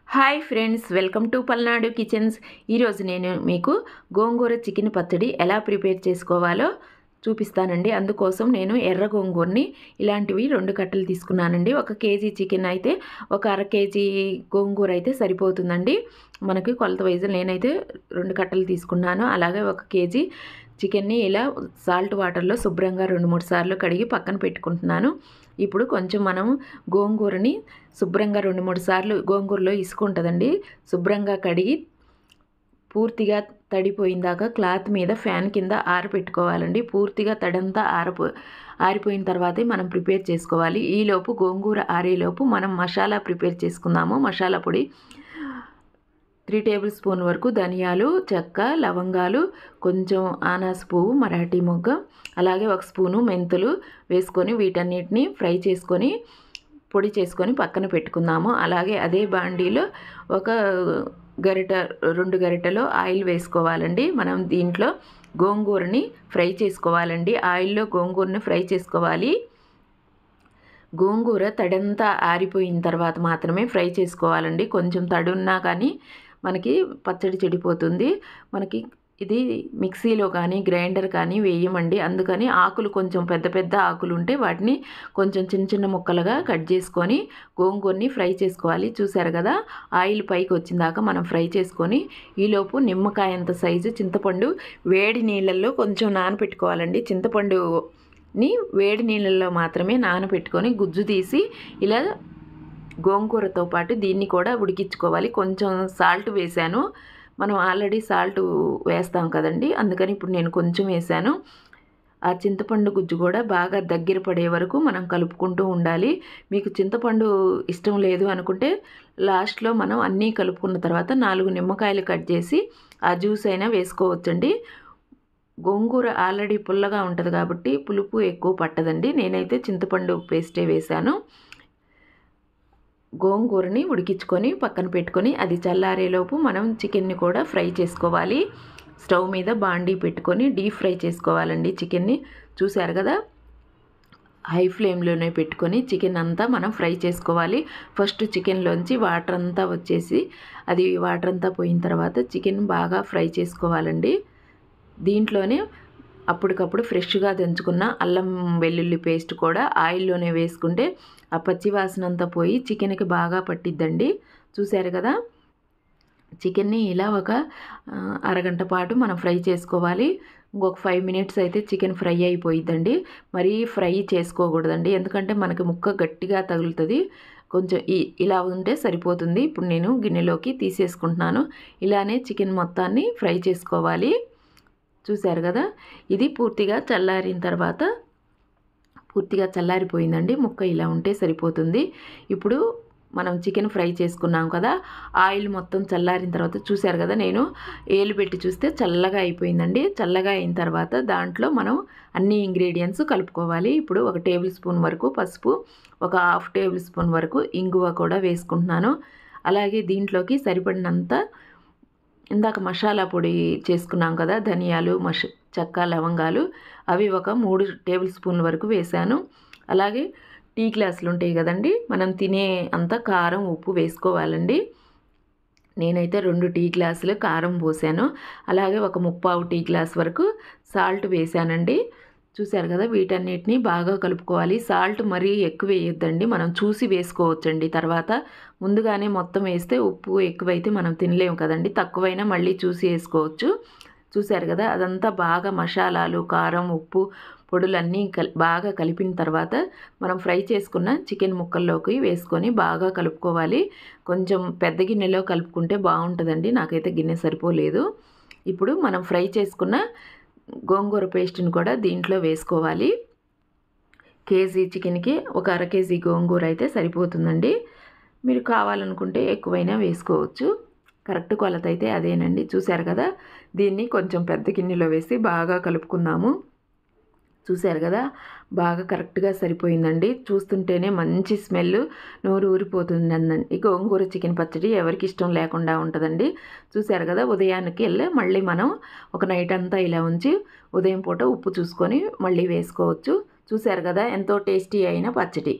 Hi friends, welcome to Palnadu kitchens. ఈరోజు నేను మీకు గోంగూర చికెన్ పచ్చడి ఎలా ప్రిపేర్ చేసుకోవాలో చూపిస్తానండి. అందుకోసం నేను ఎర్ర గోంగూరని ఇలాంటివి 2 కట్టలు తీసుకున్నానండి. 1 కేజీ చికెన్ అయితే ఒక అర కేజీ గోంగూర అయితే సరిపోతుందండి. మనకి కొలత వైజ్ నేనైతే 2 కట్టలు తీసుకున్నాను. అలాగే 1 కేజీ చికెన్ని ఇలా సాల్ట్ వాటర్లో శుభ్రంగా 2-3 సార్లు కడిగి పక్కన పెట్టుకుంటున్నాను. ఇప్పుడు కొంచెం మనం గోంగూరని శుభ్రంగా 2-3 సార్లు, గోంగూరలో ఇసుక ఉంటుందండి, శుభ్రంగా కడిగి పూర్తిగా తడిపోయిందాక క్లాత్ మీద ఫ్యాన్ కింద ఆరబెట్టుకోవాలండి. పూర్తిగా తడంతా ఆరిపోయిన తర్వాతే మనం ప్రిపేర్ చేసుకోవాలి. ఈలోపు గోంగూర ఆరేలోపు మనం మసాలా ప్రిపేర్ చేసుకుందాము. మసాలా పొడి 3 టేబుల్ స్పూన్ వరకు ధనియాలు, చెక్క, లవంగాలు, కొంచెం ఆనాస పువ్వు, మరాఠీ మొగ్గ, అలాగే 1 స్పూను మెంతులు వేసుకొని వీటన్నిటిని ఫ్రై చేసుకొని పొడి చేసుకొని పక్కన పెట్టుకుందాము. అలాగే అదే బాండీలో 2 గరిటెలు ఆయిల్ వేసుకోవాలండి. మనం దీంట్లో గోంగూరని ఫ్రై చేసుకోవాలండి. ఆయిల్లో గోంగూరని ఫ్రై చేసుకోవాలి. గోంగూర తడంతా ఆరిపోయిన తర్వాత మాత్రమే ఫ్రై చేసుకోవాలండి. కొంచెం తడున్నా కానీ మనకి పచ్చడి చెడిపోతుంది. మనకి ఇది మిక్సీలో కానీ గ్రైండర్ కానీ వేయమండి. అందుకని ఆకులు కొంచెం పెద్ద పెద్ద ఆకులు ఉంటే వాటిని కొంచెం చిన్న చిన్న ముక్కలుగా కట్ చేసుకొని గోంగూరని ఫ్రై చేసుకోవాలి. చూసారు కదా, ఆయిల్ పైకి వచ్చిందాక మనం ఫ్రై చేసుకొని ఈలోపు నిమ్మకాయ అంత సైజు చింతపండు వేడి నీళ్ళల్లో కొంచెం నానబెట్టుకోవాలండి. చింతపండుని వేడి నీళ్ళల్లో మాత్రమే నానబెట్టుకొని గుజ్జు తీసి ఇలా గోంగూరతో పాటు దీన్ని కూడా ఉడికించుకోవాలి. కొంచెం సాల్ట్ వేసాను. మనం ఆల్రెడీ సాల్ట్ వేస్తాం కదండి, అందుకని ఇప్పుడు నేను కొంచెం వేసాను. ఆ చింతపండు గుజ్జు కూడా బాగా దగ్గర పడే వరకు మనం కలుపుకుంటూ ఉండాలి. మీకు చింతపండు ఇష్టం లేదు అనుకుంటే లాస్ట్లో మనం అన్నీ కలుపుకున్న తర్వాత 4 నిమ్మకాయలు కట్ చేసి ఆ జ్యూస్ అయినా వేసుకోవచ్చండి. గోంగూర ఆల్రెడీ పుల్లగా ఉంటుంది కాబట్టి పులుపు ఎక్కువ పట్టదండి. నేనైతే చింతపండు పేస్టే వేశాను. గోంగూరని ఉడికించుకొని పక్కన పెట్టుకొని అది చల్లారేలోపు మనం చికెన్ని కూడా ఫ్రై చేసుకోవాలి. స్టవ్ మీద బాండీ పెట్టుకొని డీప్ ఫ్రై చేసుకోవాలండి చికెన్ని. చూశారు కదా, హై ఫ్లేమ్లోనే పెట్టుకొని చికెన్ అంతా మనం ఫ్రై చేసుకోవాలి. ఫస్ట్ చికెన్లోంచి వాటర్ అంతా వచ్చేసి అది వాటర్ అంతా పోయిన తర్వాత చికెన్ బాగా ఫ్రై చేసుకోవాలండి. దీంట్లోనే అప్పటికప్పుడు ఫ్రెష్గా దంచుకున్న అల్లం వెల్లుల్లి పేస్ట్ కూడా ఆయిల్లోనే వేసుకుంటే ఆ పచ్చి వాసన అంతా పోయి చికెన్కి బాగా పట్టిద్దండి. చూశారు కదా, చికెన్ని ఇలా ఒక అరగంట పాటు మనం ఫ్రై చేసుకోవాలి. ఇంకొక 5 మినిట్స్ అయితే చికెన్ ఫ్రై అయిపోయిద్దండి. మరీ ఫ్రై చేసుకోకూడదండి, ఎందుకంటే మనకి ముక్క గట్టిగా తగులుతుంది. కొంచెం ఇలా ఉంటే సరిపోతుంది. ఇప్పుడు నేను గిన్నెలోకి తీసేసుకుంటున్నాను. ఇలానే చికెన్ మొత్తాన్ని ఫ్రై చేసుకోవాలి. చూశారు కదా, ఇది పూర్తిగా చల్లారిన తర్వాత పూర్తిగా చల్లారిపోయిందండి. ముక్క ఇలా ఉంటే సరిపోతుంది. ఇప్పుడు మనం చికెన్ ఫ్రై చేసుకున్నాం కదా, ఆయిల్ మొత్తం చల్లారిన తర్వాత చూశారు కదా, నేను ఏలు పెట్టి చూస్తే చల్లగా అయిపోయిందండి. చల్లగా అయిన తర్వాత దాంట్లో మనం అన్ని ఇంగ్రీడియంట్స్ కలుపుకోవాలి. ఇప్పుడు 1 టేబుల్ స్పూన్ వరకు పసుపు, 1/2 టేబుల్ స్పూన్ వరకు ఇంగువ కూడా వేసుకుంటున్నాను. అలాగే దీంట్లోకి సరిపడినంత ఇందాక మసాలా పొడి చేసుకున్నాం కదా, ధనియాలు, చెక్క, లవంగాలు, అవి 3 టేబుల్ స్పూన్ల వరకు వేసాను. అలాగే టీ గ్లాసులు ఉంటాయి కదండి, మనం తినే అంత కారం, ఉప్పు వేసుకోవాలండి. నేనైతే 2 టీ గ్లాసులు కారం పోసాను. అలాగే 1/3 టీ గ్లాస్ వరకు సాల్ట్ వేసానండి. చూశారు కదా, వీటన్నిటిని బాగా కలుపుకోవాలి. సాల్ట్ మరీ ఎక్కువ వేయొద్దండి, మనం చూసి వేసుకోవచ్చండి. తర్వాత ముందుగానే మొత్తం వేస్తే ఉప్పు ఎక్కువైతే మనం తినలేము కదండి, తక్కువైనా మళ్ళీ చూసి వేసుకోవచ్చు. చూశారు కదా, అదంతా బాగా మసాలాలు, కారం, ఉప్పు, పొడులన్నీ బాగా కలిపిన తర్వాత మనం ఫ్రై చేసుకున్న చికెన్ ముక్కల్లోకి వేసుకొని బాగా కలుపుకోవాలి. కొంచెం పెద్ద గిన్నెలో కలుపుకుంటే బాగుంటుందండి, నాకైతే గిన్నె సరిపోలేదు. ఇప్పుడు మనం ఫ్రై చేసుకున్న గోంగూర పేస్ట్ని కూడా దీంట్లో వేసుకోవాలి. కేజీ చికెన్కి ఒక అర కేజీ గోంగూర అయితే సరిపోతుందండి. మీరు కావాలనుకుంటే ఎక్కువైనా వేసుకోవచ్చు. కరెక్ట్ కొలత అయితే అదేనండి. చూశారు కదా, దీన్ని కొంచెం పెద్ద గిన్నెలో వేసి బాగా కలుపుకుందాము. చూశారు కదా, బాగా కరెక్ట్గా సరిపోయిందండి. చూస్తుంటేనే మంచి స్మెల్, నోరు ఊరిపోతుందండి. గోంగూర చికెన్ పచ్చడి ఎవరికి ఇష్టం లేకుండా ఉంటుందండి. చూశారు కదా, ఉదయానికి వెళ్ళి మళ్ళీ మనం ఒక నైట్ అంతా ఇలా ఉంచి ఉదయం పూట ఉప్పు చూసుకొని మళ్ళీ వేసుకోవచ్చు. చూశారు కదా, ఎంతో టేస్టీ అయిన పచ్చడి.